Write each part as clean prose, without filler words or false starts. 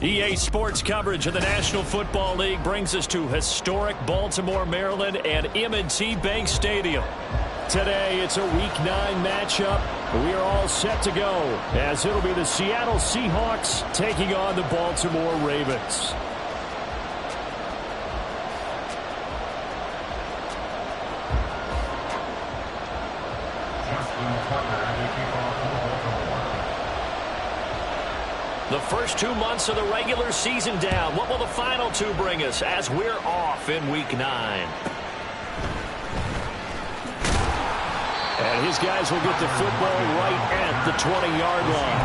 EA Sports coverage of the National Football League brings us to historic Baltimore, Maryland, and M&T Bank Stadium. Today, it's a Week 9 matchup. We are all set to go, as it'll be the Seattle Seahawks taking on the Baltimore Ravens. The first 2 months of the regular season down. What will the final 2 bring us as we're off in Week 9? And his guys will get the football right at the 20-yard line.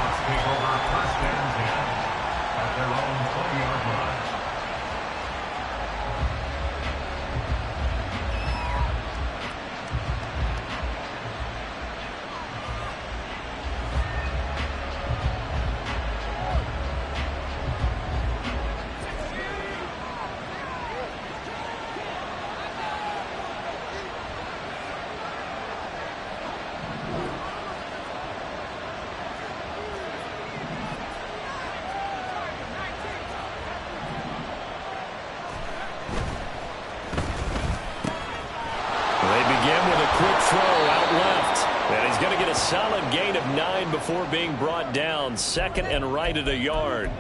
Solid gain of 9 before being brought down. Second and right at a yard.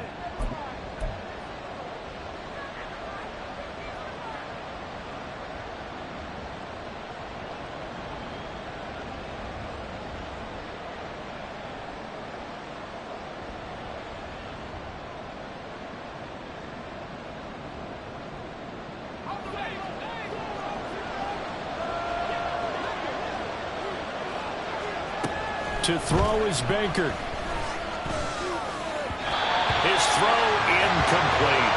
To throw is Benkert. His throw incomplete.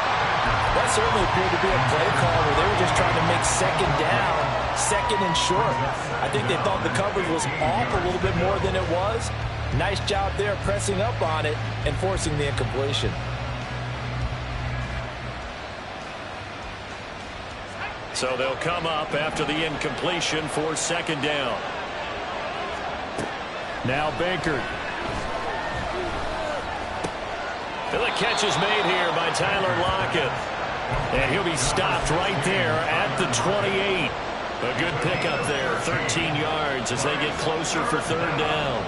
That certainly appeared to be a play call where they were just trying to make second down, second and short. I think they thought the coverage was off a little bit more than it was. Nice job there pressing up on it and forcing the incompletion. So they'll come up after the incompletion for second down. Now Benkert. The catch is made here by Tyler Lockett. And he'll be stopped right there at the 28. A good pickup there, 13 yards as they get closer for third down.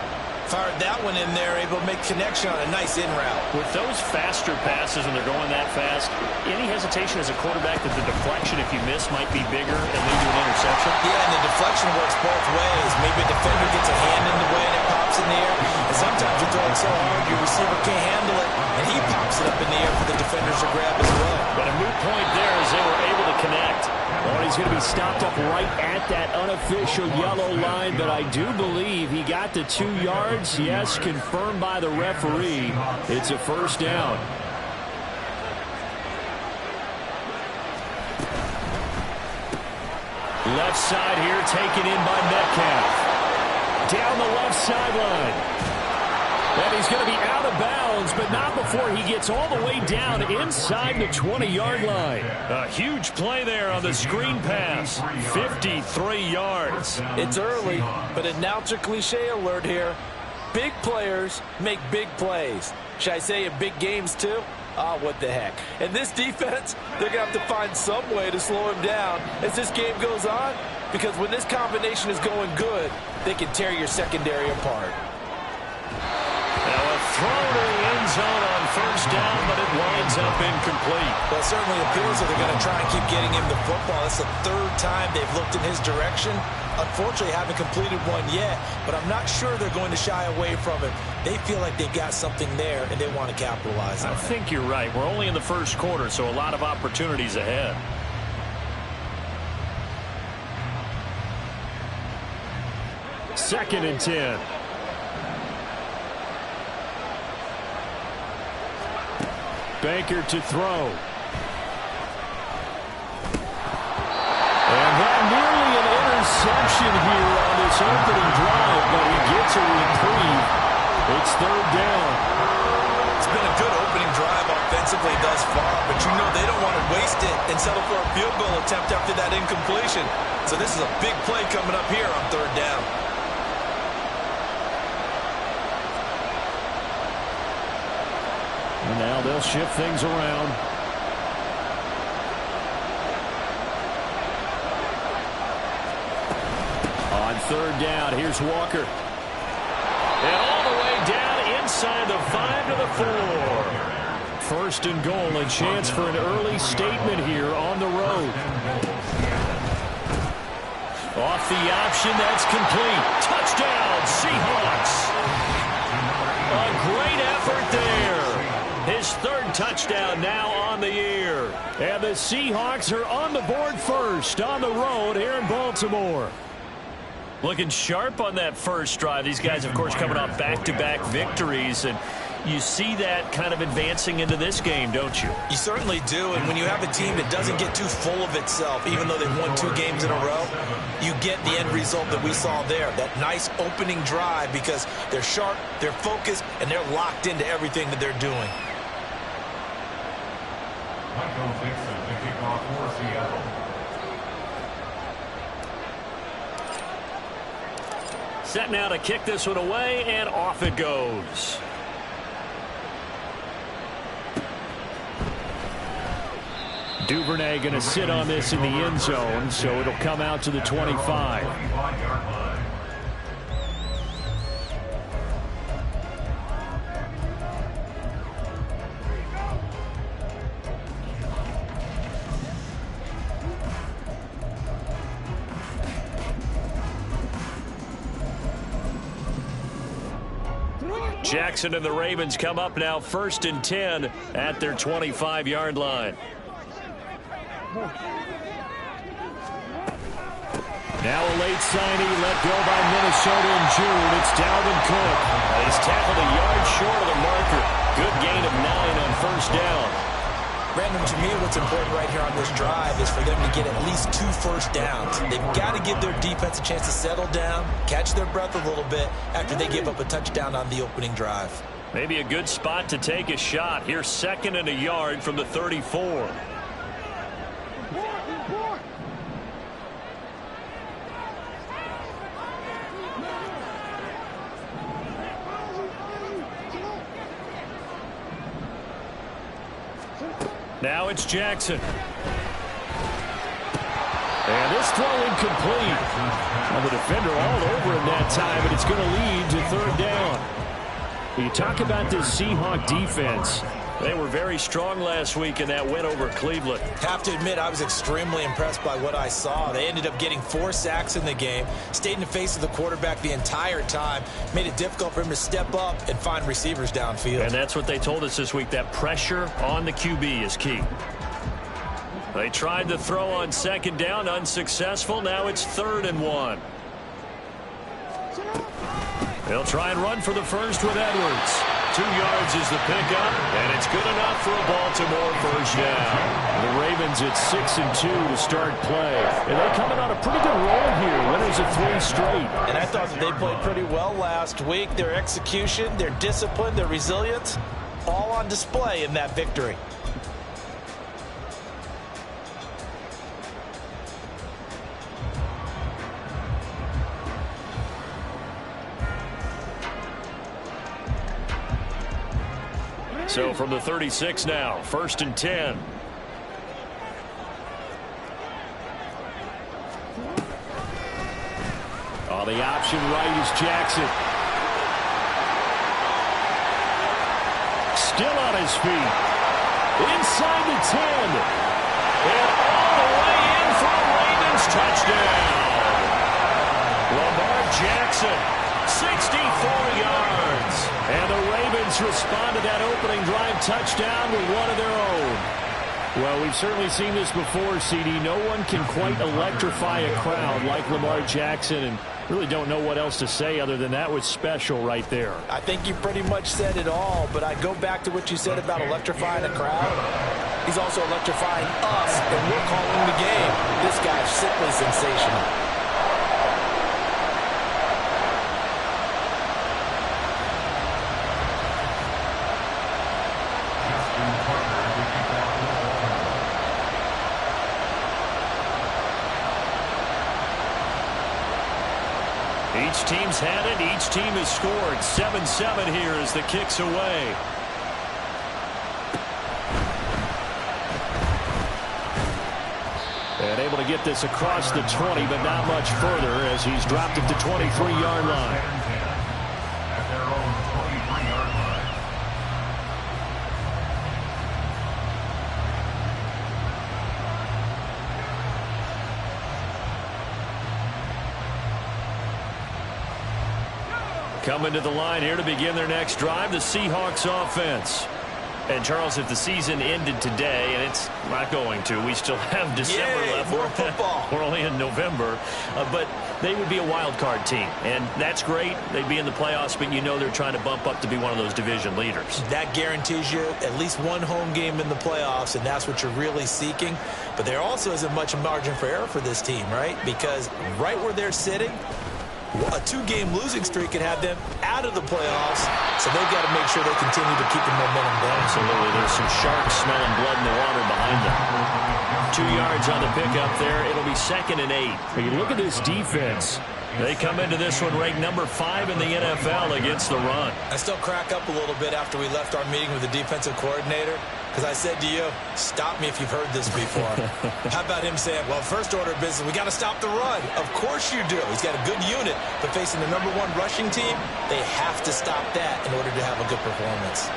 Fired that one in there, able to make connection on a nice in route. With those faster passes and they're going that fast, any hesitation as a quarterback that the deflection, if you miss, might be bigger and lead to an interception? Yeah, and the deflection works both ways. Maybe a defender gets a hand in the way and it pops in the air. And sometimes you're throwing so hard your receiver can't handle it, and he pops it up in the air for the defenders to grab as well. But a moot point there as they were able to connect. Oh, he's going to be stopped up right at that unofficial yellow line, but I do believe he got the 2 yards. Yes, confirmed by the referee. It's a first down. Left side here taken in by Metcalf. Down the left sideline. And he's going to be out of bounds, but not before he gets all the way down inside the 20-yard line. A huge play there on the screen pass. 53 yards. It's early, but announcer cliche alert here. Big players make big plays. Should I say in big games too? Ah, what the heck. And this defense, they're going to have to find some way to slow him down as this game goes on, because when this combination is going good, they can tear your secondary apart. Now a throw to the end zone on first down, but it winds up incomplete. Well, it certainly appears that they're going to try and keep getting him the football. That's the third time they've looked in his direction. Unfortunately, haven't completed one yet, but I'm not sure they're going to shy away from it. They feel like they've got something there, and they want to capitalize on it. I think you're right. We're only in the first quarter, so a lot of opportunities ahead. Second and 10. Benkert to throw. And that nearly an interception here on this opening drive, but he gets a reprieve. It's third down. It's been a good opening drive offensively thus far, but you know they don't want to waste it and settle for a field goal attempt after that incompletion. So this is a big play coming up here on third down. And now they'll shift things around. On third down, here's Walker. And all the way down inside the 5 to the 4. First and goal, a chance for an early statement here on the road. Off the option, that's complete. Touchdown, Seahawks. A great effort there. His third touchdown now on the year. And the Seahawks are on the board first on the road here in Baltimore. Looking sharp on that first drive. These guys, of course, coming off back-to-back victories. And you see that kind of advancing into this game, don't you? You certainly do. And when you have a team that doesn't get too full of itself, even though they've won 2 games in a row, you get the end result that we saw there. That nice opening drive because they're sharp, they're focused, and they're locked into everything that they're doing. Set now to kick this one away, and off it goes. Duvernay going to sit on this in the end zone, so it'll come out to the 25. Jackson and the Ravens come up now first and 10 at their 25-yard line. Now a late signee let go by Minnesota in June. It's Dalvin Cook. He's tackled a yard short of the marker. Good gain of 9 on first down. Brandon, to me, what's important right here on this drive is for them to get at least 2 first downs. They've got to give their defense a chance to settle down, catch their breath a little bit after they give up a touchdown on the opening drive. Maybe a good spot to take a shot. Here's 2nd and a yard from the 34. Now it's Jackson. And this throw incomplete. Well, the defender all over him that time, but it's going to lead to third down. You talk about this Seahawk defense. They were very strong last week in that win over Cleveland. Have to admit, I was extremely impressed by what I saw. They ended up getting 4 sacks in the game, stayed in the face of the quarterback the entire time, made it difficult for him to step up and find receivers downfield. And that's what they told us this week, that pressure on the QB is key. They tried to throw on 2nd down, unsuccessful. Now it's 3rd and 1. They'll try and run for the first with Edwards. 2 yards is the pickup, and it's good enough for a Baltimore first down. The Ravens at 6-2 to start play. And they're coming on a pretty good roll here. Winners of 3 straight. And I thought that they played pretty well last week. Their execution, their discipline, their resilience, all on display in that victory. So from the 36 now, 1st and 10. On the option right is Jackson. still on his feet. Inside the 10. And all the way in for a Ravens touchdown. Lamar Jackson, 64 yards. And the Ravens respond to that opening drive touchdown with one of their own. Well, we've certainly seen this before, CD. No one can quite electrify a crowd like Lamar Jackson, and really don't know what else to say other than that was special right there. I think you pretty much said it all, but I go back to what you said about electrifying a crowd. He's also electrifying us, and we're calling the game. This guy's simply sensational. Each team's had it. Each team has scored. 7-7 here as the kick's away. And able to get this across the 20, but not much further as he's dropped it to 23-yard line. Coming to the line here to begin their next drive, the Seahawks offense. And, Charles, if the season ended today, and it's not going to, we still have December left. More football. We're only in November. But they would be a wild card team. And that's great. They'd be in the playoffs, but you know they're trying to bump up to be one of those division leaders. That guarantees you at least one home game in the playoffs, and that's what you're really seeking. But there also isn't much margin for error for this team, right? Because right where they're sitting, a two-game losing streak could have them out of the playoffs, so they've got to make sure they continue to keep the momentum going. Absolutely. There's some sharks smelling blood in the water behind them. 2 yards on the pickup there. It'll be 2nd and 8. When you look at this defense, they come into this one ranked number 5 in the NFL against the run. I still crack up a little bit after we left our meeting with the defensive coordinator, because I said to you, stop me if you've heard this before. How about him saying, well, first order of business, we got to stop the run. Of course you do. He's got a good unit, but facing the number 1 rushing team, they have to stop that in order to have a good performance.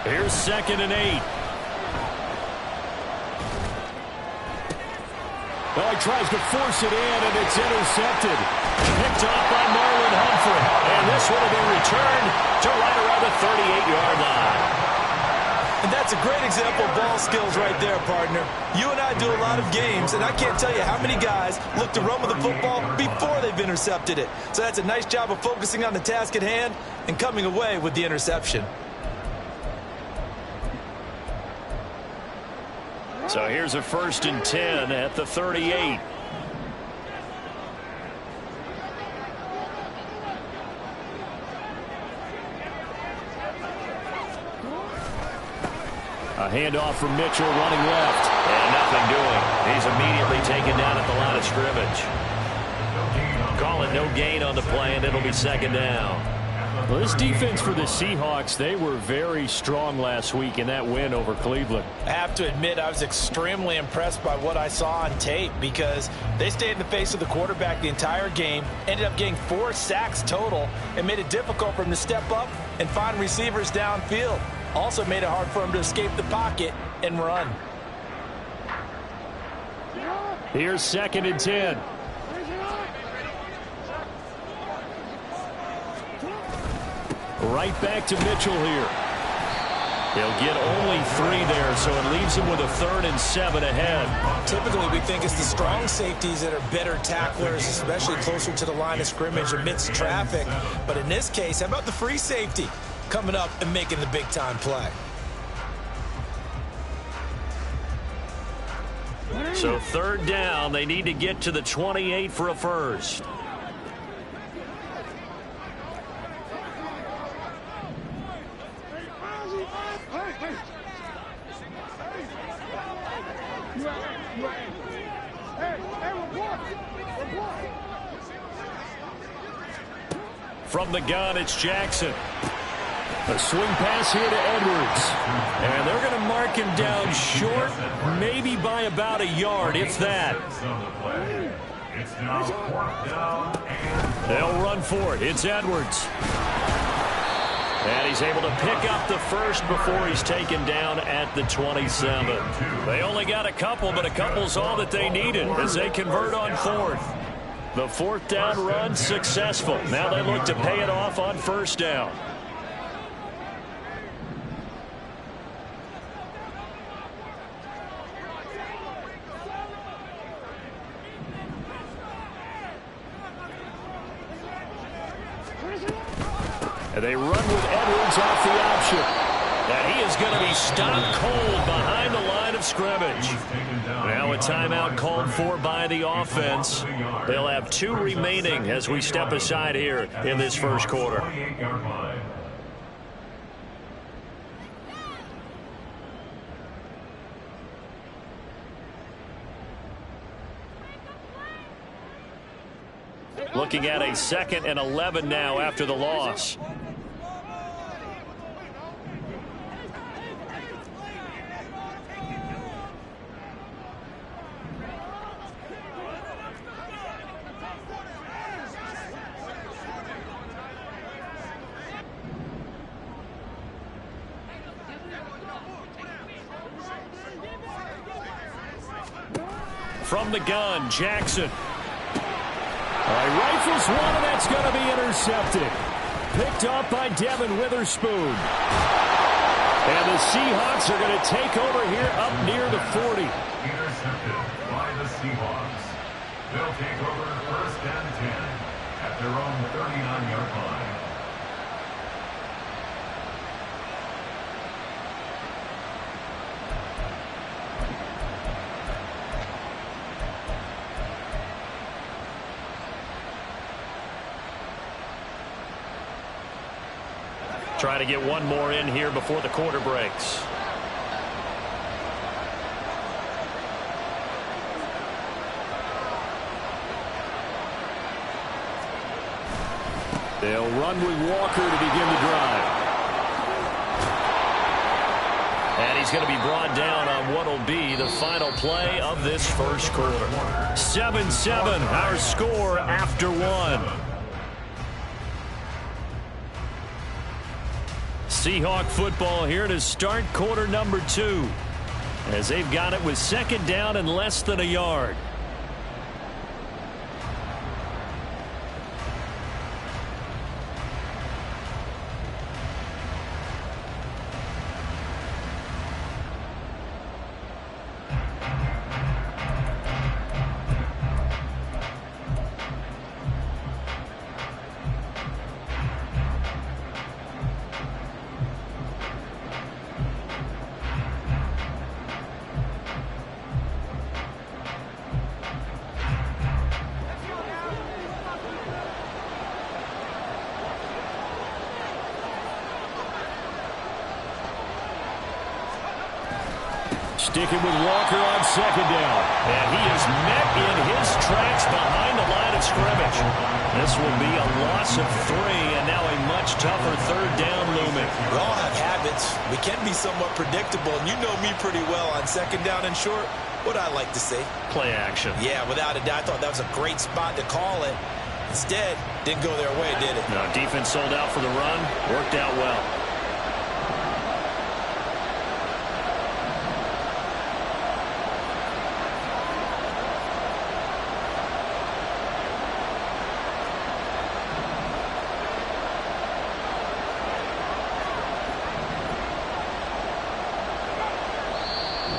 Here's 2nd and 8. Oh, he tries to force it in, and it's intercepted. Picked off by Marlon Humphrey. And this one will be returned to right around the 38-yard line. And that's a great example of ball skills right there, partner. You and I do a lot of games, and I can't tell you how many guys look to run with the football before they've intercepted it. So that's a nice job of focusing on the task at hand and coming away with the interception. So here's a 1st and 10 at the 38. A handoff from Mitchell running left. And nothing doing. He's immediately taken down at the line of scrimmage. Call it no gain on the play, and it'll be 2nd down. Well, this defense for the Seahawks, they were very strong last week in that win over Cleveland. I have to admit, I was extremely impressed by what I saw on tape because they stayed in the face of the quarterback the entire game, ended up getting 4 sacks total, and made it difficult for him to step up and find receivers downfield. Also made it hard for him to escape the pocket and run. Here's 2nd and 10. Right back to Mitchell here. He'll get only 3 there, so it leaves him with a 3rd and 7 ahead. Typically, we think it's the strong safeties that are better tacklers, especially closer to the line of scrimmage amidst traffic. But in this case, how about the free safety coming up and making the big-time play? So 3rd down, they need to get to the 28 for a first. From the gun, it's Jackson. A swing pass here to Edwards. And they're going to mark him down short, maybe by about a yard, if that. It's now 4th down and... They'll run for it. It's Edwards. And he's able to pick up the first before he's taken down at the 27. They only got a couple, but a couple's all that they needed as they convert on 4th. The 4th down run successful. Now they look to pay it off on 1st down. And they run with Edwards off the option. And he is going to be stopped cold behind the line of scrimmage. Now a timeout called for by the offense. They'll have 2 remaining as we step aside here in this first quarter. Looking at a 2nd and 11 now after the loss. From the gun, Jackson. Rifles one, and that's going to be intercepted. Picked off by Devin Witherspoon. And the Seahawks are going to take over here up near the 40. Intercepted by the Seahawks. They'll take over 1st and 10 at their own 39-yard line. Try to get one more in here before the quarter breaks. They'll run with Walker to begin the drive. And he's going to be brought down on what will be the final play of this first quarter. 7-7, our score after 1. Seahawk football here to start quarter number 2 as they've got it with 2nd down and less than a yard. Sticking with Walker on 2nd down. And he is met in his tracks behind the line of scrimmage. This will be a loss of 3, and now a much tougher 3rd down looming. We all have habits. We can be somewhat predictable, and you know me pretty well on 2nd down and short. What I like to say? Play action. Yeah, without a doubt, I thought that was a great spot to call it. Instead, didn't go their way, did it? No, defense sold out for the run. Worked out well.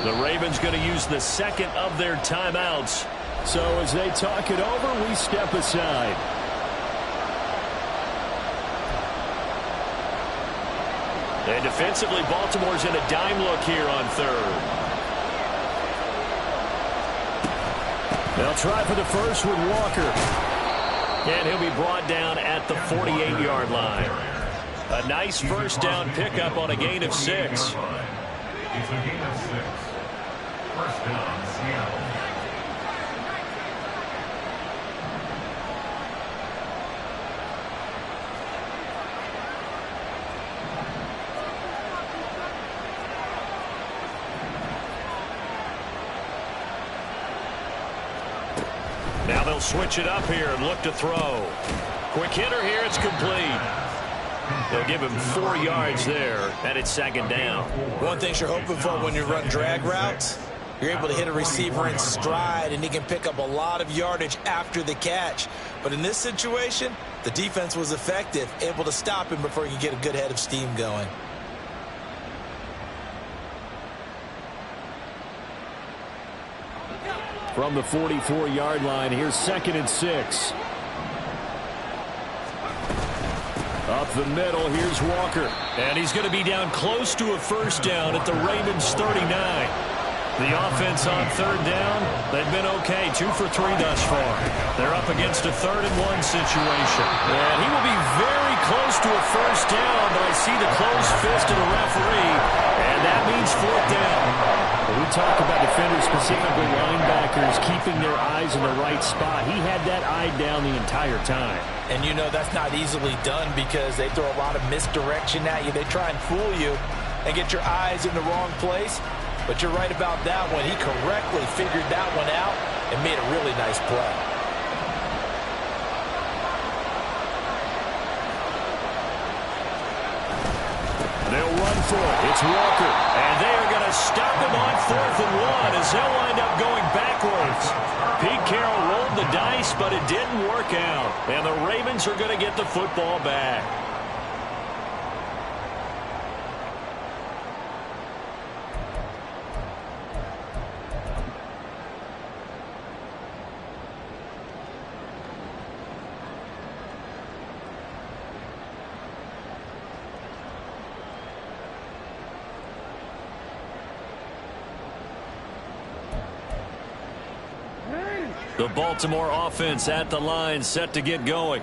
The Ravens going to use the 2nd of their timeouts. So as they talk it over, we step aside. And defensively, Baltimore's in a dime look here on 3rd. They'll try for the first with Walker. And he'll be brought down at the 48-yard line. A nice 1st down pickup on a gain of 6. It's a gain of 6. 1st down, Seattle. Now they'll switch it up here and look to throw. Quick hitter here. It's complete. They'll give him 4 yards there, and it's second down. One thing you're hoping for when you run drag routes, you're able to hit a receiver in stride, and he can pick up a lot of yardage after the catch. But in this situation, the defense was effective, able to stop him before he could get a good head of steam going. From the 44-yard line, here's 2nd and 6. Up the middle, here's Walker. And he's going to be down close to a first down at the Ravens 39. The offense on 3rd down, they've been okay, 2 for 3 thus far. They're up against a 3rd and 1 situation. And he will be very close to a first down, but I see the closed fist of the referee, and that means 4th down. We talk about defenders, specifically linebackers, keeping their eyes in the right spot. He had that eye down the entire time. And you know that's not easily done because they throw a lot of misdirection at you. They try and fool you and get your eyes in the wrong place. But you're right about that one. He correctly figured that one out and made a really nice play. They'll run for it. It's Walker. And they are going to stop him on 4th and 1 as they'll wind up going backwards. Pete Carroll rolled the dice, but it didn't work out. And the Ravens are going to get the football back. The Baltimore offense at the line, set to get going.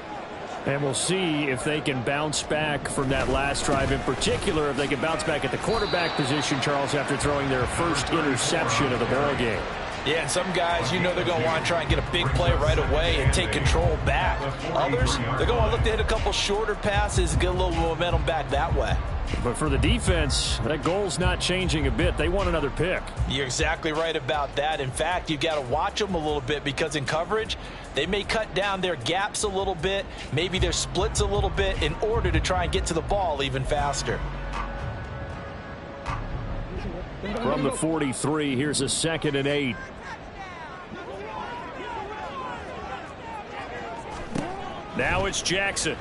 And we'll see if they can bounce back from that last drive. In particular, if they can bounce back at the quarterback position, Charles, after throwing their first interception of the ball game. Yeah, and some guys, you know they're going to want to try and get a big play right away and take control back. Others, they're going to look to hit a couple shorter passes and get a little momentum back that way. But for the defense, that goal's not changing a bit. They want another pick. You're exactly right about that. In fact, you've got to watch them a little bit because in coverage, they may cut down their gaps a little bit, maybe their splits a little bit in order to try and get to the ball even faster. From the 43, here's a 2nd and 8. Now it's Jackson.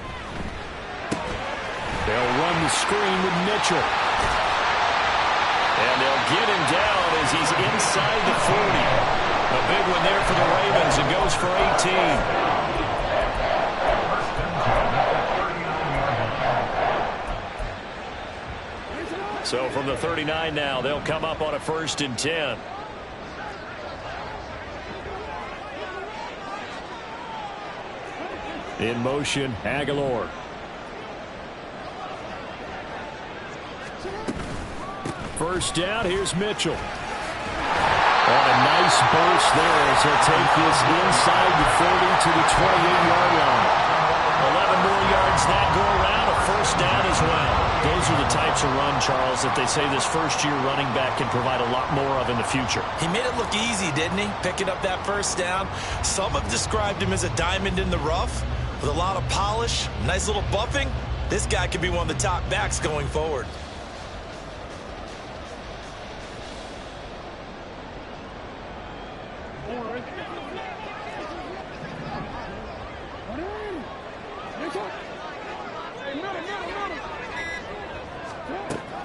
They'll run the screen with Mitchell. And they'll get him down as he's inside the 40. A big one there for the Ravens. It goes for 18. So from the 39 now, they'll come up on a 1st and 10. In motion, Aguilar. First down, here's Mitchell. On a nice burst there as he'll take this inside the 30 to the 28-yard line. 11 more yards that go around, a first down as well. Those are the types of run, Charles, that they say this first-year running back can provide a lot more of in the future. He made it look easy, didn't he? Picking up that first down. Some have described him as a diamond in the rough with a lot of polish, nice little buffing. This guy could be one of the top backs going forward.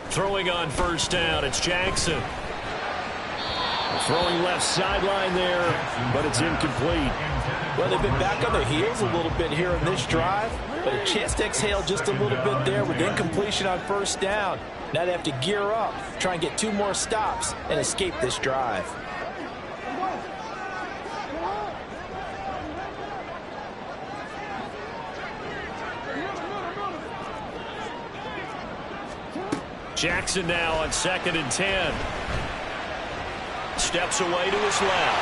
Throwing on first down, it's Jackson. Throwing left sideline there, but it's incomplete. Well, they've been back on their heels a little bit here in this drive, but a chance to exhale just a little bit there with incompletion on first down. Now they have to gear up, try and get 2 more stops, and escape this drive. Jackson now on 2nd and 10. Steps away to his left.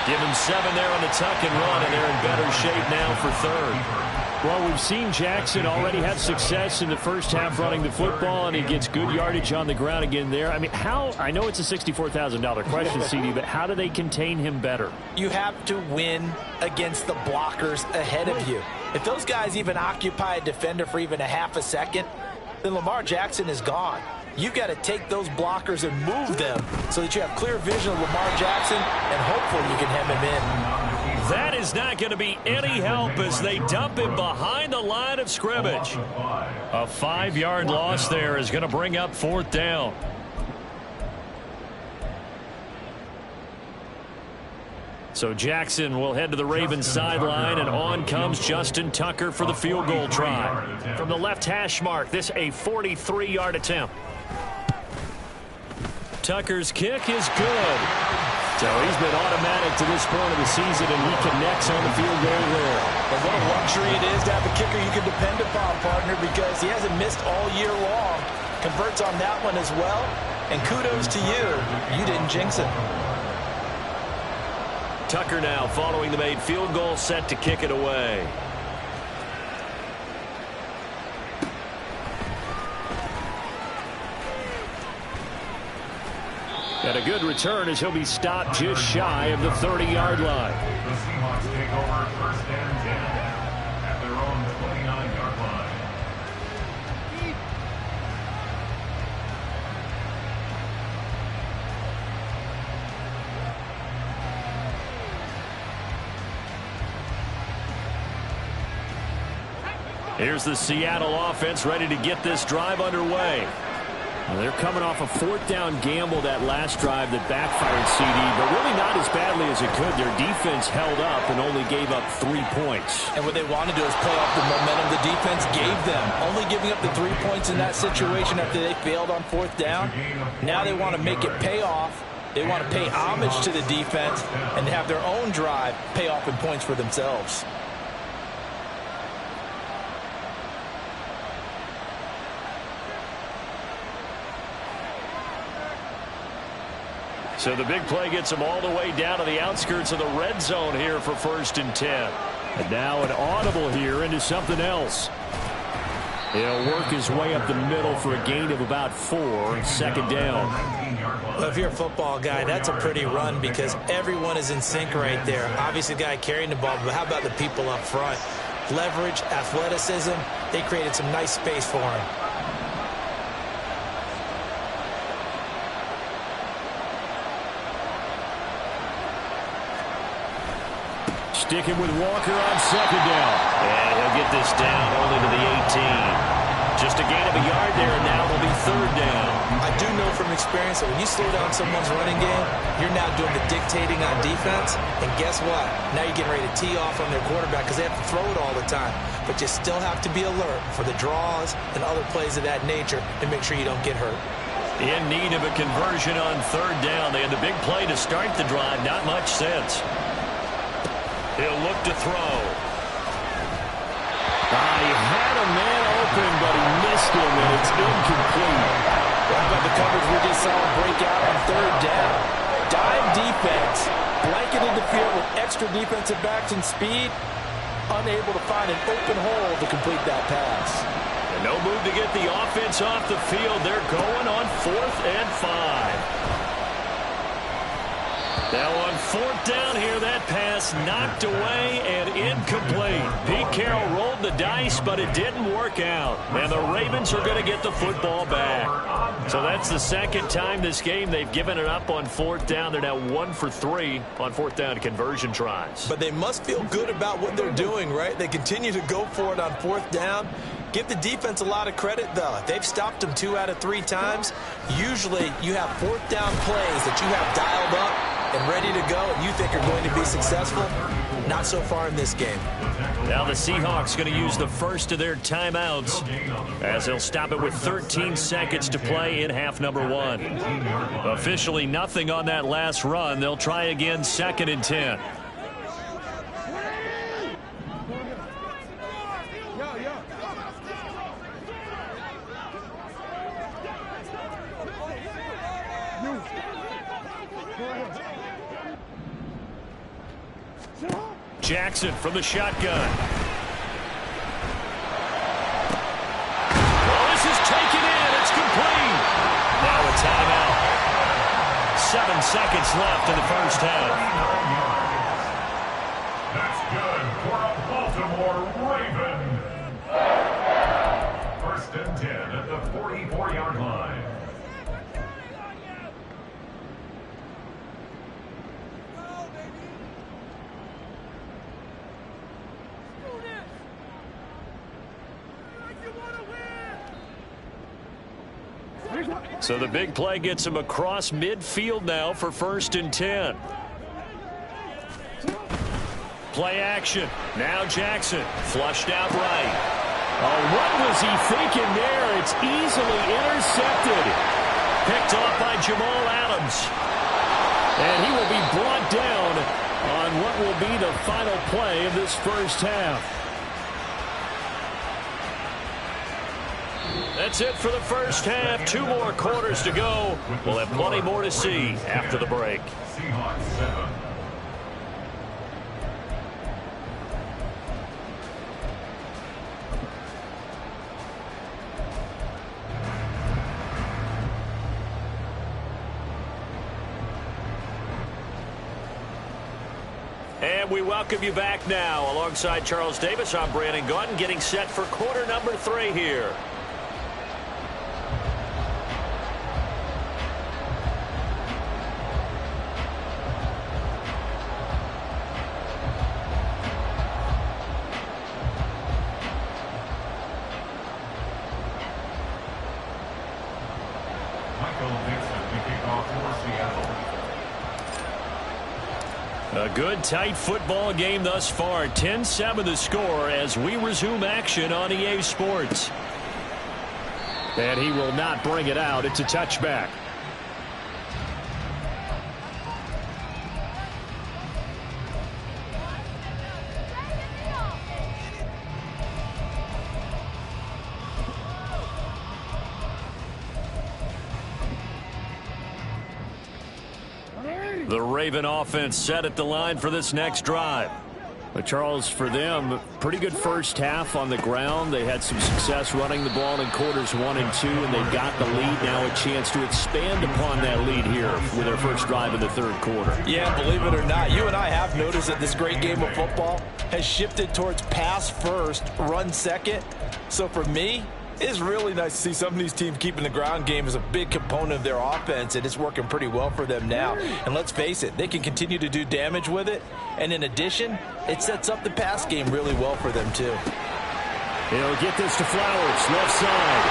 Give him 7 there on the tuck and run, and they're in better shape now for 3rd. Well, we've seen Jackson already have success in the first half running the football, and he gets good yardage on the ground again there. I mean, I know it's a $64,000 question, CD, but how do they contain him better? You have to win against the blockers ahead of you. If those guys even occupy a defender for even a half a second, then Lamar Jackson is gone. You've got to take those blockers and move them so that you have clear vision of Lamar Jackson, and hopefully you can hem him in. That is not going to be any help as they dump him behind the line of scrimmage. A 5-yard loss there is going to bring up 4th down. So Jackson will head to the Ravens sideline, and on comes Justin Tucker for the field goal try. From the left hash mark, this a 43-yard attempt. Tucker's kick is good. So he's been automatic to this point of the season, and he connects on the field goal there. And what a luxury it is to have a kicker you can depend upon, partner, because he hasn't missed all year long. Converts on that one as well. And kudos to you. You didn't jinx it. Tucker now following the made field goal, set to kick it away. And a good return as he'll be stopped just shy of the 30-yard line. The Seahawks take over 1st and 10 at their own 29-yard line. Here's the Seattle offense ready to get this drive underway. Well, they're coming off a 4th down gamble that last drive that backfired, CD, but really not as badly as it could. Their defense held up and only gave up 3 points. And what they want to do is play off the momentum the defense gave them. Only giving up the 3 points in that situation after they failed on 4th down. Now they want to make it pay off. They want to pay homage to the defense and have their own drive pay off in points for themselves. So the big play gets him all the way down to the outskirts of the red zone here for 1st and 10. And now an audible here into something else. He'll work his way up the middle for a gain of about 4, 2nd down. Well, if you're a football guy, that's a pretty run because everyone is in sync right there. Obviously the guy carrying the ball, but how about the people up front? Leverage, athleticism, they created some nice space for him. Sticking with Walker on 2nd down. And he'll get this down only to the 18. Just a gain of a yard there, and now it'll be 3rd down. I do know from experience that when you slow down someone's running game, you're now doing the dictating on defense. And guess what? Now you're getting ready to tee off on their quarterback because they have to throw it all the time. But you still have to be alert for the draws and other plays of that nature and make sure you don't get hurt. In need of a conversion on 3rd down. They had the big play to start the drive. Not much sense. He'll look to throw. He had a man open, but he missed him, and it's incomplete. What about the coverage we just saw break out on 3rd down? Dime defense, blanketed the field with extra defensive backs and speed, unable to find an open hole to complete that pass. And no move to get the offense off the field. They're going on 4th and 5. Now on 4th down here, that pass knocked away and incomplete. Pete Carroll rolled the dice, but it didn't work out. And the Ravens are going to get the football back. So that's the 2nd time this game they've given it up on 4th down. They're now 1 for 3 on 4th down conversion tries. But they must feel good about what they're doing, right? They continue to go for it on 4th down. Give the defense a lot of credit, though. They've stopped them 2 out of 3 times. Usually you have 4th down plays that you have dialed up and ready to go and you think are going to be successful. Not so far in this game. Now the Seahawks going to use the first of their timeouts as they'll stop it with 13 seconds to play in half number 1. Officially nothing on that last run. They'll try again 2nd and 10. Jackson from the shotgun. seconds left in the first half. That's good for a Baltimore Raven. First and 10 at the 44-yard line. So the big play gets him across midfield now for first and 10. Play action. Now Jackson. Flushed out right. Oh, what was he thinking there? It's easily intercepted. Picked off by Jamal Adams. And he will be brought down on what will be the final play of this first half. That's it for the first half. 2 more quarters to go. We'll have plenty more to see after the break. Seahawks 7. And we welcome you back now. Alongside Charles Davis, I'm Brandon Gaudin, getting set for quarter number 3 here. A good, tight football game thus far. 10-7 the score as we resume action on EA Sports. And he will not bring it out. It's a touchback. The Raven offense set at the line for this next drive. But Charles, for them, pretty good first half on the ground. They had some success running the ball in quarters 1 and 2, and they've got the lead now, a chance to expand upon that lead here with their first drive in the third quarter. Yeah, believe it or not, you and I have noticed that this great game of football has shifted towards pass first, run second. So for me, it's really nice to see some of these teams keeping the ground game as a big component of their offense, and it's working pretty well for them now. And let's face it, they can continue to do damage with it. And in addition, it sets up the pass game really well for them, too. He'll get this to Flowers, left side.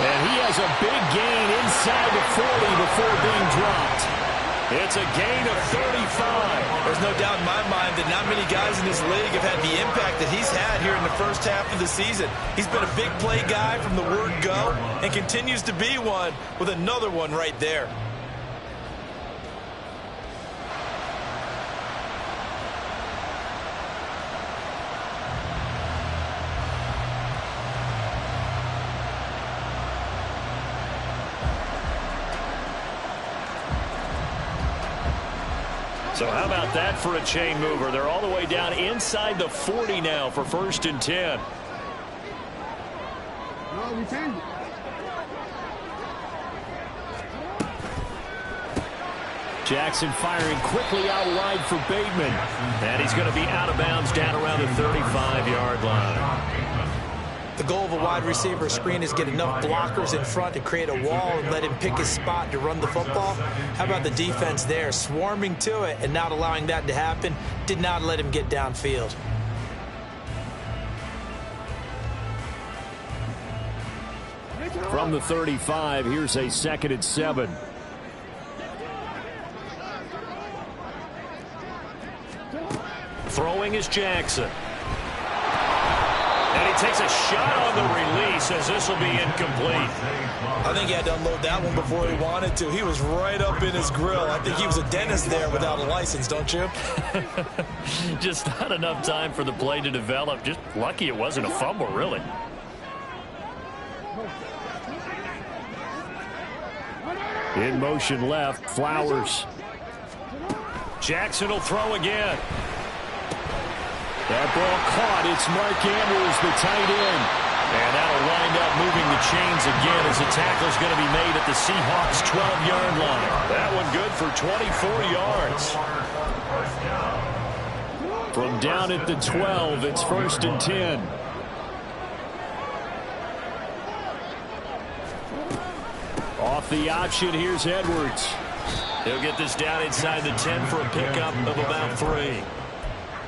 And he has a big gain inside the 40 before being dropped. It's a gain of 35. There's no doubt in my mind that not many guys in this league have had the impact that he's had here in the first half of the season. He's been a big play guy from the word go and continues to be one with another one right there. So how about that for a chain mover? They're all the way down inside the 40 now for first and 10. Jackson firing quickly out wide for Bateman. And he's going to be out of bounds down around the 35-yard line. The goal of a wide receiver screen is get enough blockers in front to create a wall and let him pick his spot to run the football. How about the defense there, swarming to it and not allowing that to happen? Did not let him get downfield. From the 35, here's a 2nd and 7. Throwing is Jackson. And he takes a shot on the release as this will be incomplete. I think he had to unload that one before he wanted to. He was right up in his grill. I think he was a dentist there without a license, don't you? Just not enough time for the play to develop. Just lucky it wasn't a fumble, really. In motion left, Flowers. Jackson will throw again. That ball caught. It's Mark Andrews, the tight end. And that'll wind up moving the chains again as the tackle's going to be made at the Seahawks' 12-yard line. That one good for 24 yards. From down at the 12, it's 1st and 10. Off the option, here's Edwards. He'll get this down inside the 10 for a pickup of about 3.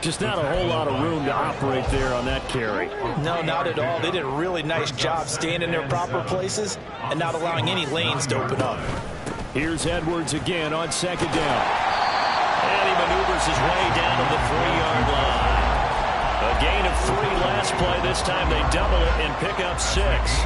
Just not a whole lot of room to operate there on that carry. No, not at all. They did a really nice job staying in their proper places and not allowing any lanes to open up. Here's Edwards again on 2nd down. And he maneuvers his way down to the 3-yard line. A gain of 3 last play. This time they double it and pick up 6.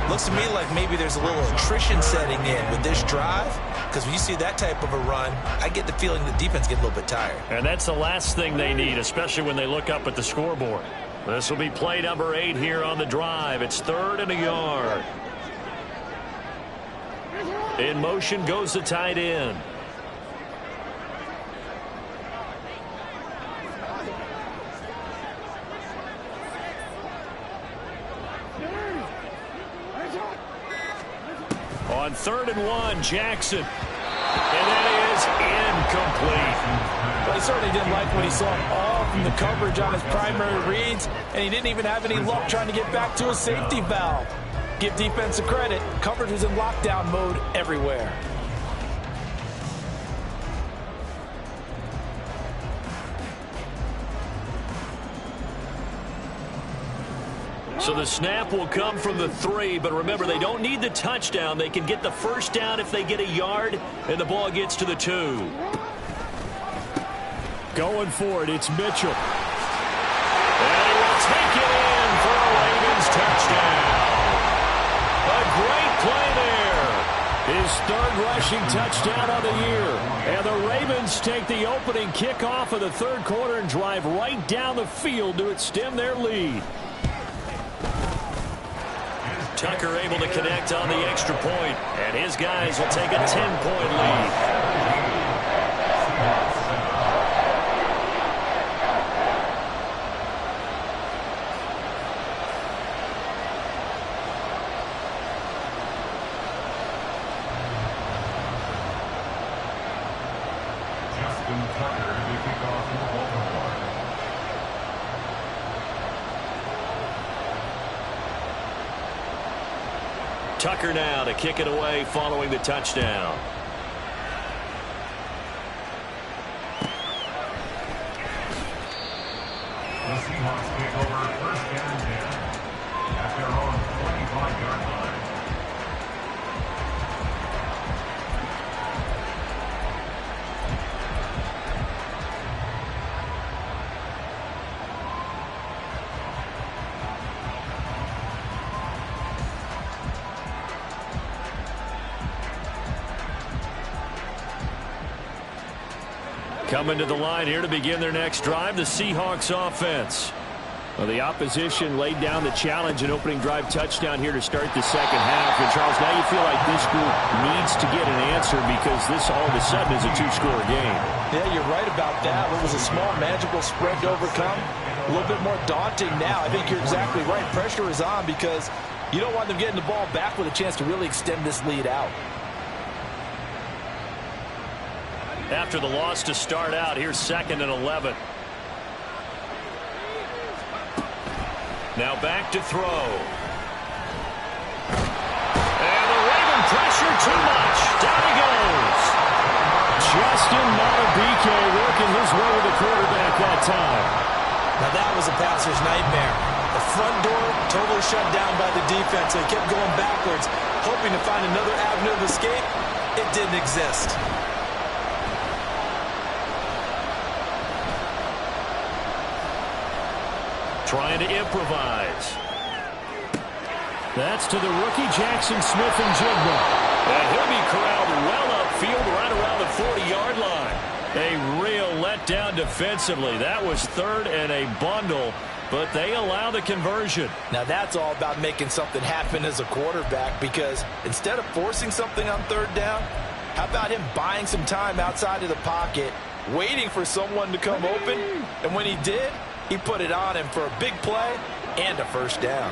Looks to me like maybe there's a little attrition setting in with this drive, because when you see that type of a run, I get the feeling the defense gets a little bit tired. And that's the last thing they need, especially when they look up at the scoreboard. This will be play number 8 here on the drive. It's 3rd and a yard. In motion goes the tight end. On 3rd and 1, Jackson. And that is incomplete. Well, he certainly didn't like what he saw all from the coverage on his primary reads, and he didn't even have any luck trying to get back to his safety valve. Give defense a credit. Coverage was in lockdown mode everywhere. So the snap will come from the 3, but remember, they don't need the touchdown. They can get the 1st down if they get a yard, and the ball gets to the 2. Going for it, it's Mitchell. And he will take it in for a Ravens touchdown. A great play there. His 3rd rushing touchdown of the year. And the Ravens take the opening kickoff of the 3rd quarter and drive right down the field to extend their lead. Tucker able to connect on the extra point, and his guys will take a 10-point lead. Tucker now to kick it away following the touchdown. The Seahawks take over 1st and 10 at their own 25-yard line. Coming to the line here to begin their next drive, the Seahawks offense. Well, the opposition laid down the challenge, an opening drive touchdown here to start the 2nd half. And, Charles, now you feel like this group needs to get an answer because this all of a sudden is a 2-score game. Yeah, you're right about that. It was a small, magical spread to overcome. A little bit more daunting now. I think you're exactly right. Pressure is on because you don't want them getting the ball back with a chance to really extend this lead out. After the loss to start out, here's 2nd and 11. Now back to throw. And the Raven pressure too much. Down he goes. Justin Madubuike working his way to the quarterback that time. Now that was a passer's nightmare. The front door totally shut down by the defense. They kept going backwards, hoping to find another avenue of escape. It didn't exist. Trying to improvise. That's to the rookie Jackson Smith-Njigba. And he'll be corralled well upfield right around the 40-yard line. A real letdown defensively. That was 3rd and a bundle, but they allow the conversion. Now that's all about making something happen as a quarterback, because instead of forcing something on 3rd down, how about him buying some time outside of the pocket, waiting for someone to come open, and when he did, he put it on him for a big play and a 1st down.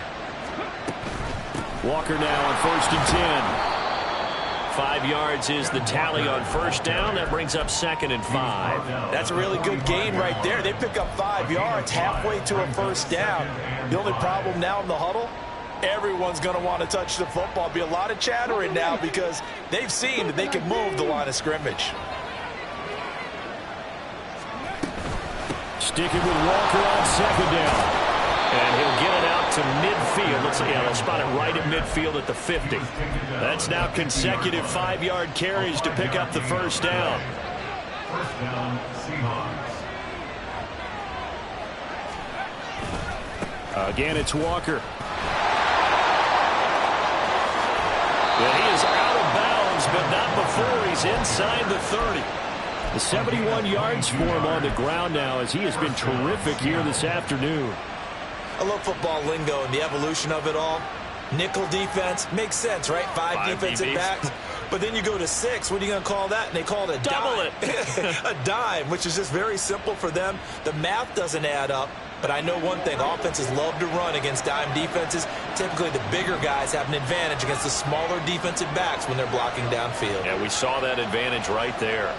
Walker now on 1st and 10. 5 yards is the tally on first down. That brings up 2nd and 5. That's a really good gain right there. They pick up 5 yards halfway to a first down. The only problem now in the huddle, everyone's going to want to touch the football. Be a lot of chattering now because they've seen that they can move the line of scrimmage. Sticking with Walker on 2nd down. And he'll get it out to midfield. They'll spot it right at midfield at the 50. That's now consecutive 5-yard carries to pick up the first down. First down, Seahawks. Again, it's Walker. And he is out of bounds, but not before he's inside the 30. The 71 yards for him on the ground now as he has been terrific here this afternoon. I love football lingo and the evolution of it all. Nickel defense makes sense, right? 5 defensive DBs. backs. But then you go to 6. What are you going to call that? And they call it a Double dime. A dime, which is just very simple for them. The math doesn't add up. But I know one thing. Offenses love to run against dime defenses. Typically, the bigger guys have an advantage against the smaller defensive backs when they're blocking downfield. Yeah, we saw that advantage right there.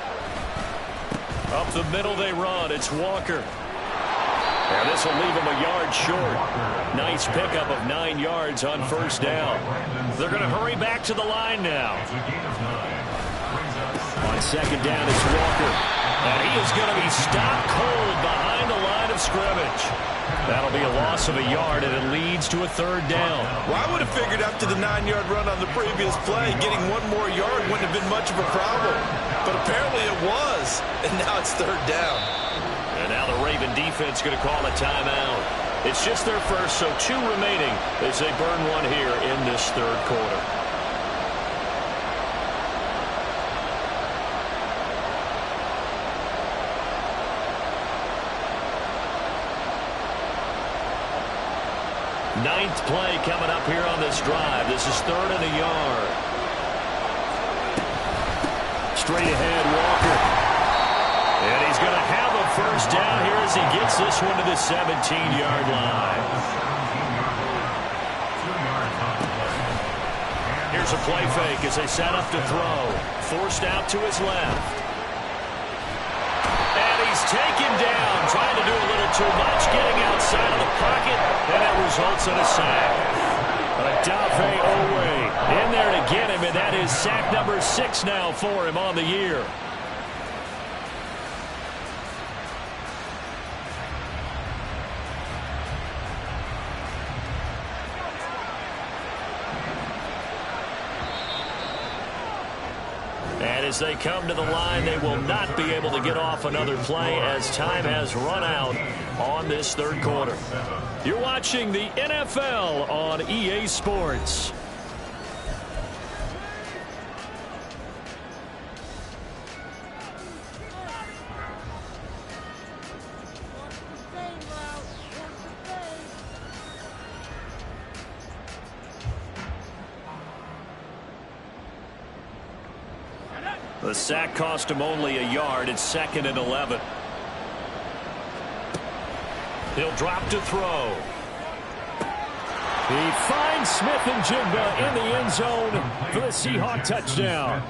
Up the middle they run. It's Walker. And this will leave him a yard short. Nice pickup of 9 yards on first down. They're going to hurry back to the line now. On 2nd down, it's Walker. And he is going to be stopped cold behind the line of scrimmage. That'll be a loss of a yard, and it leads to a 3rd down. Well, I would have figured after the 9-yard run on the previous play, getting 1 more yard wouldn't have been much of a problem. But apparently it was. And now it's 3rd down. And now the Raven defense going to call a timeout. It's just their first, so 2 remaining as they burn one here in this 3rd quarter. Ninth play coming up here on this drive. This is 3rd and a yard. Straight ahead, Walker. And he's going to have a first down here as he gets this one to the 17-yard line. Here's a play fake as they set up to throw. Forced out to his left. And he's taken down, trying to do a little too much, getting outside of the pocket, and it results in a sack. Adafe Owe in there to get him, and that is sack number 6 now for him on the year. And as they come to the line, they will not be able to get off another play as time has run out on this 3rd quarter. You're watching the NFL on EA Sports. The sack cost him only a yard. It's 2nd and 11. He'll drop to throw. He finds Smith and Jigba in the end zone for the Seahawk touchdown.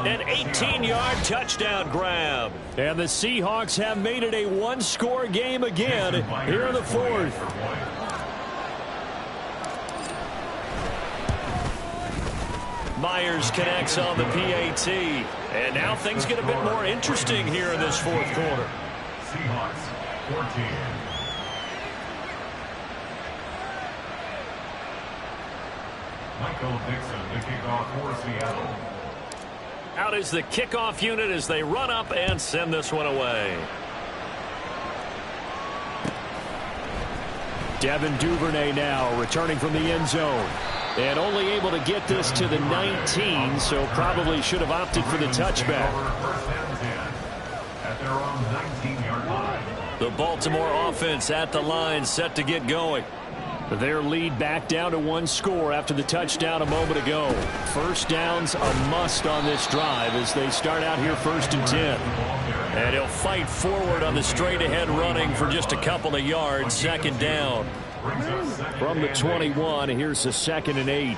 An 18-yard touchdown grab. And the Seahawks have made it a 1-score game again here in the 4th. Myers connects on the PAT. And now things get a bit more interesting here in this 4th quarter. Seahawks 14. Michael Dixon to kick off for Seattle. Out is the kickoff unit as they run up and send this one away. Devin Duvernay now returning from the end zone. And only able to get this to the 19, so probably should have opted for the touchback. At their own 19-yard line. The Baltimore offense at the line, set to get going. Their lead back down to 1 score after the touchdown a moment ago. First down's a must on this drive as they start out here 1st and 10. And he'll fight forward on the straight-ahead running for just a couple of yards. 2nd down. From the 21, here's the 2nd and 8.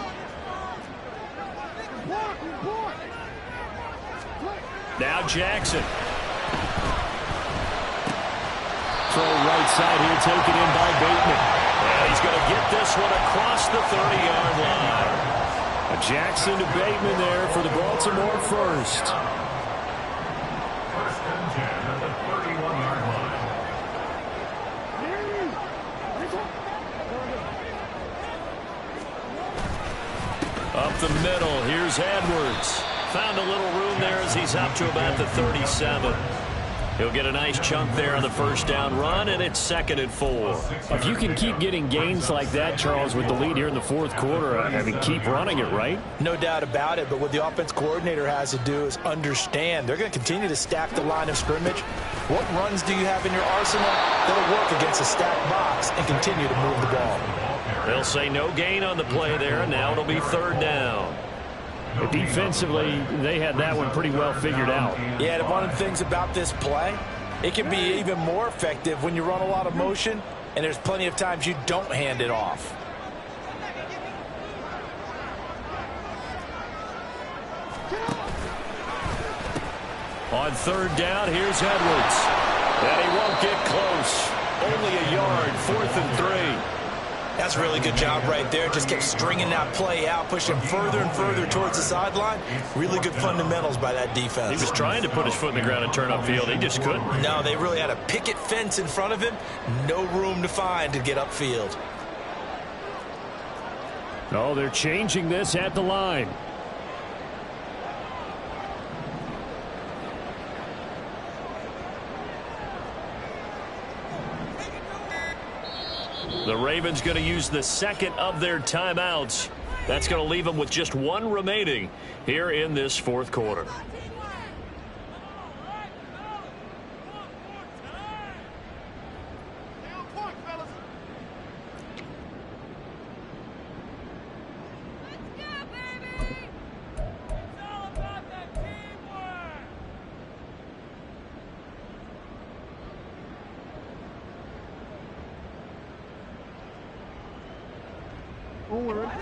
Now Jackson. Throw right side here, taken in by Bateman. And he's going to get this one across the 30-yard line. Jackson to Bateman there for the Baltimore first. First and 10 at the 31-yard line. Up the middle, here's Edwards. Found a little room there as he's up to about the 37. He'll get a nice chunk there on the first down run, and it's 2nd and 4. If you can keep getting gains like that, Charles, with the lead here in the 4th quarter, I mean, keep running it, right? No doubt about it, but what the offense coordinator has to do is understand. They're going to continue to stack the line of scrimmage. What runs do you have in your arsenal that'll work against a stacked box and continue to move the ball? They'll say no gain on the play there, and now it'll be 3rd down. Defensively, they had that one pretty well figured out. Yeah, and one of the things about this play, it can be even more effective when you run a lot of motion, and there's plenty of times you don't hand it off. On 3rd down, here's Edwards. And he won't get close. Only a yard, 4th and 3. That's a really good job right there. Just kept stringing that play out, pushing further and further towards the sideline. Really good fundamentals by that defense. He was trying to put his foot in the ground and turn upfield. He just couldn't. No, they really had a picket fence in front of him. No room to find to get upfield. Oh, they're changing this at the line. The Ravens going to use the 2nd of their timeouts. That's going to leave them with just 1 remaining here in this 4th quarter.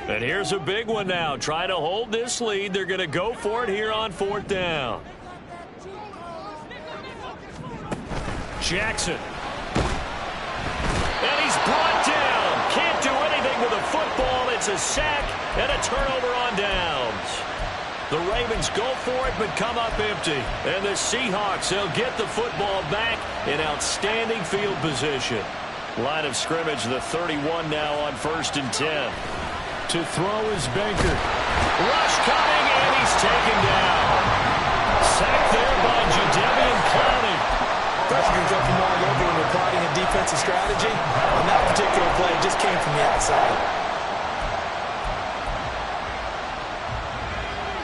And here's a big one now. Trying to hold this lead. They're going to go for it here on 4th down. Jackson. And he's brought down. Can't do anything with a football. It's a sack and a turnover on downs. The Ravens go for it but come up empty. And the Seahawks, they'll get the football back in outstanding field position. Line of scrimmage, the 31 now on 1st and 10. To throw is Benkert. Rush coming, and he's taken down. Sacked there by Jadeveon Clowney. Pressure can come from all over when you're plotting a defensive strategy. On that particular play, it just came from the outside.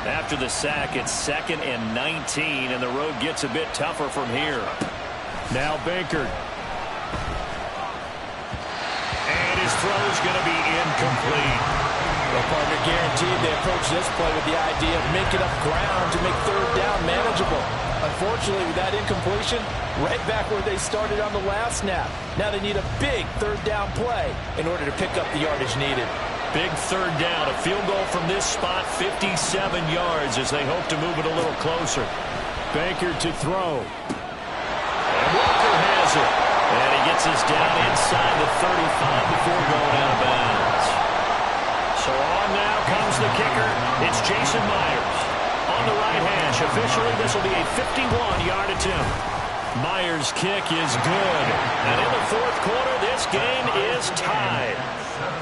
After the sack, it's 2nd and 19, and the road gets a bit tougher from here. Now Benkert. And his throw's going to be incomplete. Well, partner, guaranteed they approach this play with the idea of making up ground to make 3rd down manageable. Unfortunately, with that incompletion, right back where they started on the last snap. Now they need a big 3rd down play in order to pick up the yardage needed. Big 3rd down, a field goal from this spot, 57 yards as they hope to move it a little closer. Benkert to throw. And Walker has it. And he gets us down inside the 35 before going out of bounds. So on now comes the kicker. It's Jason Myers. On the right hash, officially this will be a 51-yard attempt. Myers' kick is good. And in the 4th quarter, this game is tied.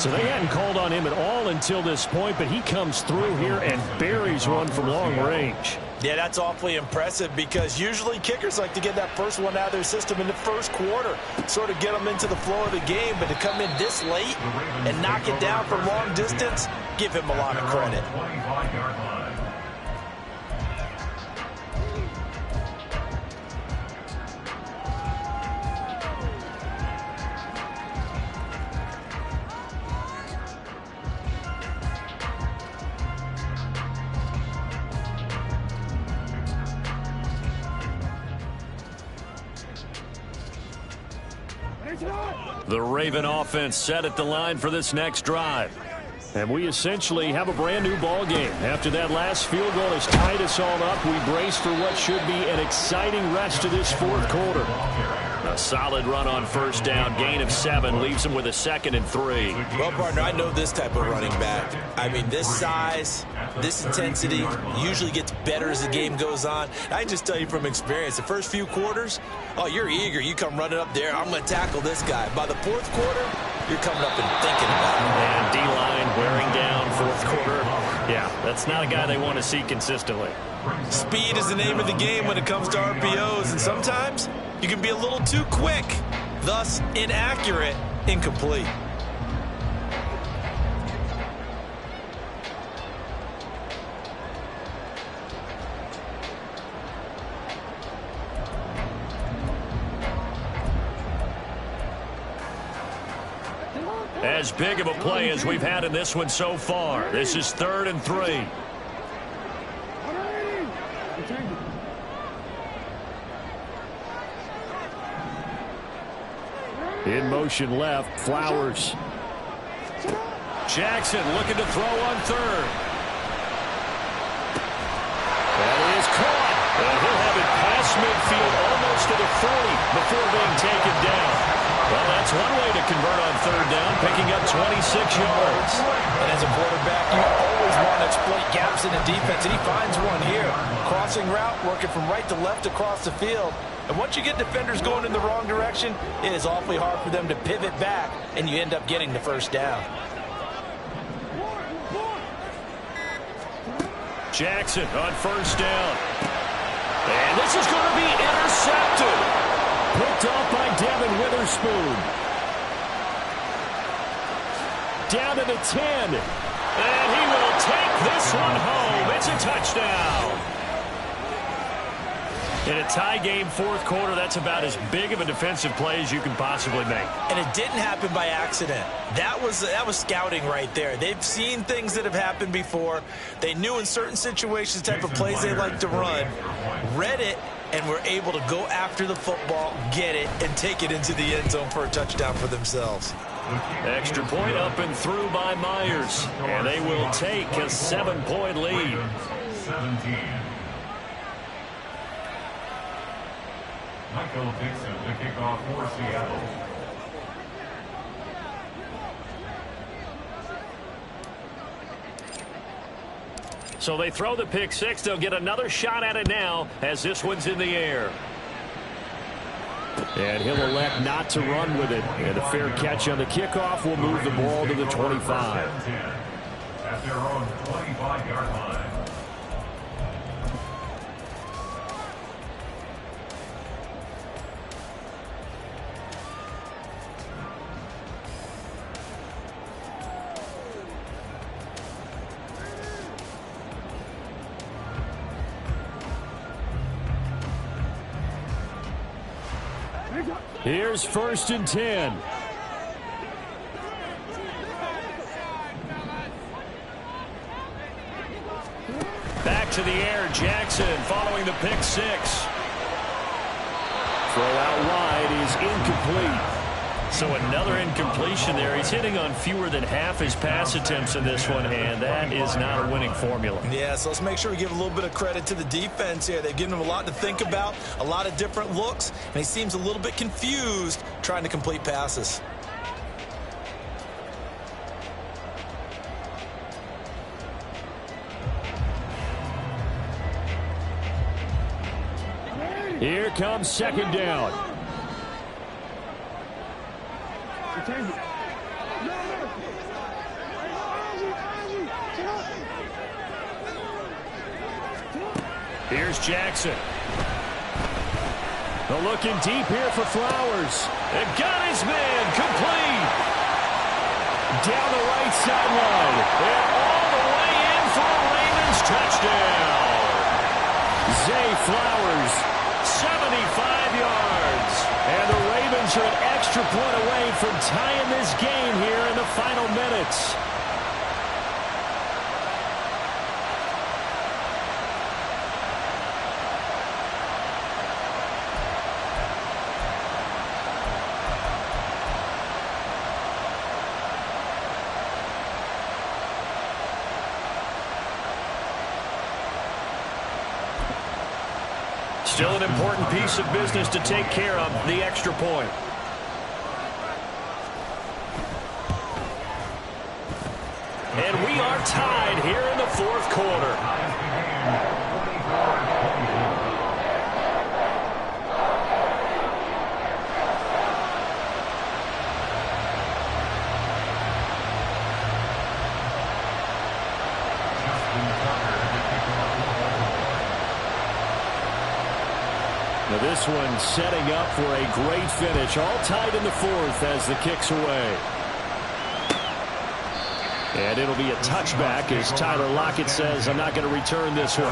So they hadn't called on him at all until this point, but he comes through here and buries one from long range. Yeah, that's awfully impressive because usually kickers like to get that first one out of their system in the 1st quarter, sort of get them into the flow of the game, but to come in this late and knock it down from long distance, give him a lot of credit. 25-yard line. The Raven offense set at the line for this next drive. And we essentially have a brand new ball game. After that last field goal has tied us all up, we brace for what should be an exciting rest of this fourth quarter. A solid run on first down, gain of 7, leaves him with a 2nd and 3. Well, partner, I know this type of running back. I mean, this size, this intensity usually gets better as the game goes on. I can just tell you from experience, the first few quarters, oh, you're eager. You come running up there, I'm going to tackle this guy. By the fourth quarter, you're coming up and thinking about it. And D-line wearing down fourth quarter. Yeah, that's not a guy they want to see consistently. Speed is the name of the game when it comes to RPOs, and sometimes you can be a little too quick, thus inaccurate, incomplete. As big of a play as we've had in this one so far. This is 3rd and 3. In motion left, Flowers. Jackson looking to throw on 3rd. That is caught. And he'll have it past midfield almost to the 40 before being taken down. Well, that's one way to convert on 3rd down, picking up 26 yards. And as a quarterback, you always want to exploit gaps in the defense, and he finds one here. Crossing route, working from right to left across the field. And once you get defenders going in the wrong direction, it is awfully hard for them to pivot back, and you end up getting the first down. Jackson on first down. And this is going to be intercepted. Picked off by Devin Witherspoon. Down to the 10. And he will take this one home. It's a touchdown. In a tie game fourth quarter, that's about as big of a defensive play as you can possibly make. And it didn't happen by accident. That was scouting right there. They've seen things that have happened before. They knew in certain situations the type of plays they like to run, read it, and were able to go after the football, get it, and take it into the end zone for a touchdown for themselves. Extra point up and through by Myers. And they will take a 7-point lead. 17. Michael Dixon to kick off for Seattle. So they throw the pick 6. They'll get another shot at it now as this one's in the air. And he'll elect not to run with it. And a fair catch on the kickoff will move the ball to the 25. At their own 25-yard line. Here's 1st and 10. Back to the air, Jackson following the pick 6. Throw out wide is incomplete. So another incompletion there. He's hitting on fewer than half his pass attempts in this one, and that is not a winning formula. Yeah, so let's make sure we give a little bit of credit to the defense here. They've given him a lot to think about, a lot of different looks, and he seems a little bit confused trying to complete passes. Here comes 2nd down. Here's Jackson. They're looking deep here for Flowers. And got his man complete. Down the right sideline. And all the way in for a Ravens touchdown. Zay Flowers, 75 yards. And the Ravens are an extra point away from tying this game here in the final minutes. Still an important piece of business to take care of, the extra point. And we are tied here in the fourth quarter. Now this one setting up for a great finish. All tied in the fourth as the kick's away. And it'll be a touchback as Tyler Lockett says, I'm not going to return this one.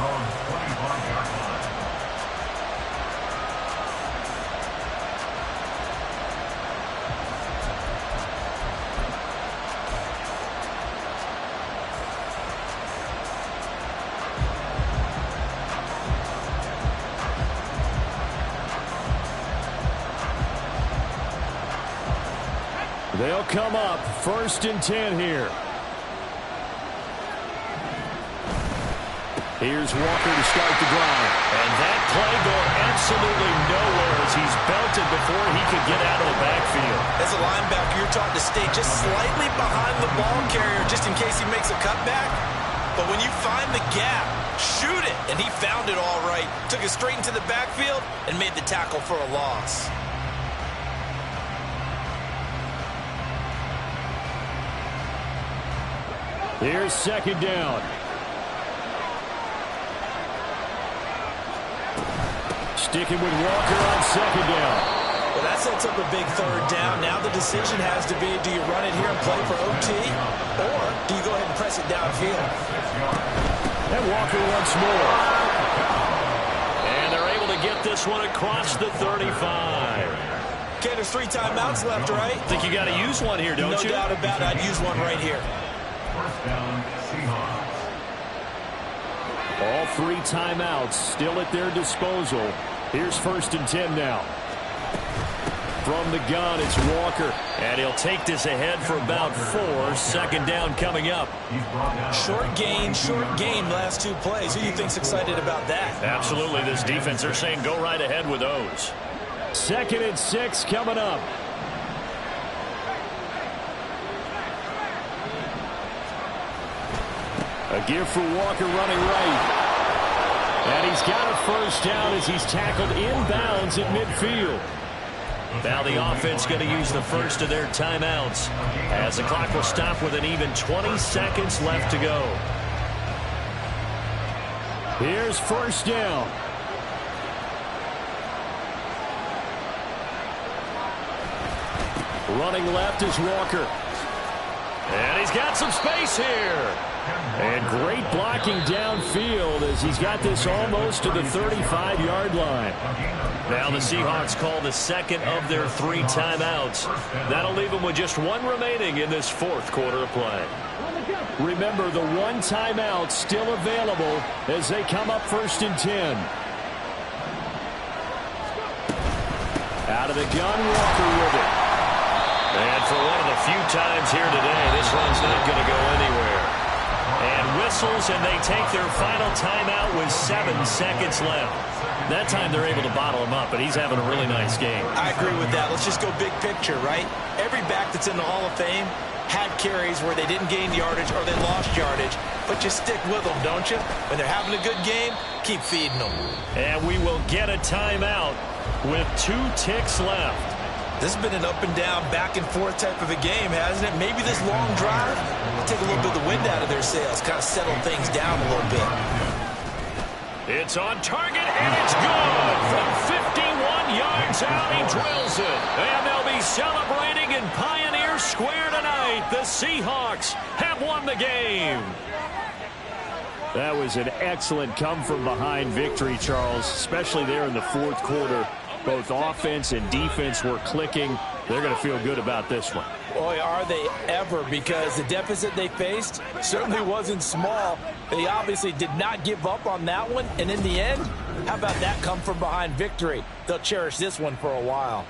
They'll come up 1st and 10 here. Here's Walker to start the drive. And that play going absolutely nowhere as he's belted before he could get out of the backfield. As a linebacker, you're taught to stay just slightly behind the ball carrier just in case he makes a cutback. But when you find the gap, shoot it. And he found it all right. Took it straight into the backfield and made the tackle for a loss. Here's 2nd down. Sticking with Walker on 2nd down. Well, that sets up a big 3rd down. Now the decision has to be, do you run it here and play for OT, or do you go ahead and press it downfield? And Walker once more. And they're able to get this one across the 35. Okay, there's 3 timeouts left, right? Think you got to use one here, don't you? No doubt about it. I'd use one right here. First down, Seahawks. All 3 timeouts still at their disposal. Here's 1st and 10 now. From the gun, it's Walker. And he'll take this ahead for about 4. 2nd down coming up. Short gain last 2 plays. Who do you think's excited about that? Absolutely. This defense, they're saying go right ahead with those. 2nd and 6 coming up. A give for Walker running right. And he's got a 1st down as he's tackled inbounds at midfield. Now the offense going to use the first of their timeouts as the clock will stop with an even 20 seconds left to go. Here's 1st down. Running left is Walker. And he's got some space here. And great blocking downfield as he's got this almost to the 35-yard line. Now the Seahawks call the 2nd of their 3 timeouts. That'll leave them with just 1 remaining in this 4th quarter of play. Remember, the 1 timeout still available as they come up 1st and 10. Out of the gun, Walker with it. And for one of the few times here today, this one's not going to go anywhere. And whistles, and they take their final timeout with 7 seconds left. That time they're able to bottle him up, but he's having a really nice game. I agree with that. Let's just go big picture, right? Every back that's in the Hall of Fame had carries where they didn't gain yardage or they lost yardage, but you stick with them, don't you? When they're having a good game, keep feeding them. And we will get a timeout with 2 ticks left. This has been an up and down, back and forth type of a game, hasn't it? Maybe this long drive will take a little bit of the wind out of their sails, kind of settle things down a little bit. It's on target, and it's good. From 51 yards out, he drills it. And they'll be celebrating in Pioneer Square tonight. The Seahawks have won the game. That was an excellent come-from-behind victory, Charles, especially there in the 4th quarter. Both offense and defense were clicking. They're going to feel good about this one. Boy, are they ever, because the deficit they faced certainly wasn't small. They obviously did not give up on that one. And in the end, how about that come-from-behind victory? They'll cherish this one for a while.